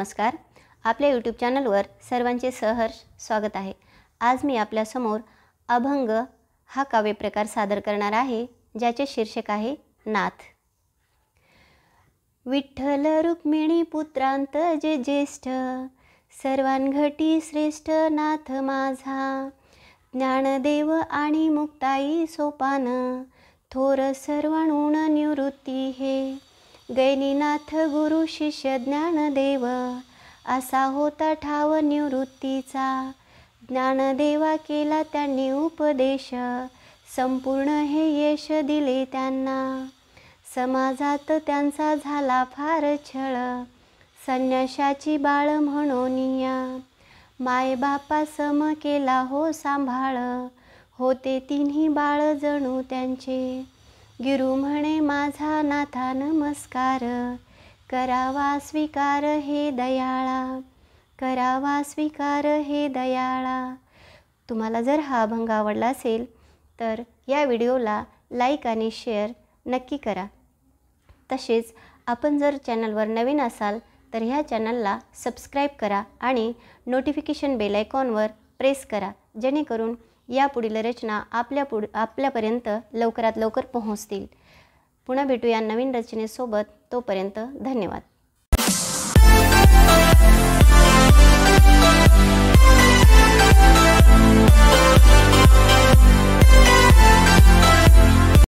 नमस्कार. आपल्या यूट्यूब चॅनलवर सर्वांचे सहर्ष स्वागत आहे. आज मी आपल्यासमोर अभंग हा काव्यप्रकार सादर करणार आहे, ज्याचे शीर्षक आहे नाथ. विठ्ठल रुक्मिणी पुत्रांत जे ज्येष्ठ, सर्वांघटी श्रेष्ठ नाथ माझा. ज्ञानदेव आणि मुक्ताई सोपान, थोर सर्वाणून निवृत्ती हे. गैनीनाथ गुरु शिष्य ज्ञानदेव, असा होता ठाव निवृत्तीचा. ज्ञानदेवा केला त्यांनी उपदेश, संपूर्ण हे यश दिले त्यांना. समाजात त्यांचा झाला फार छळ, संन्याशाची बाळ म्हणोनिया. मायबापा सम केला हो सांभाळ, होते तिन्ही बाळ जणू त्यांचे. गिरू म्हणे माझा नाथा नमस्कार, करावा स्वीकार हे दयाळा, करावा स्वीकार हे दयाळा. तुम्हाला जर हा अभंग आवडला असेल तर या व्हिडिओला लाईक आणि शेअर नक्की करा. तसेच आपण जर चॅनलवर नवीन असाल तर ह्या चॅनलला सबस्क्राईब करा आणि नोटिफिकेशन बेल आयकॉनवर प्रेस करा, जेणेकरून यापुढील रचना आपल्यापर्यंत लवकरात लवकर पोहोचतील. पुन्हा भेटूया नवीन रचनेसोबत. तोपर्यंत धन्यवाद.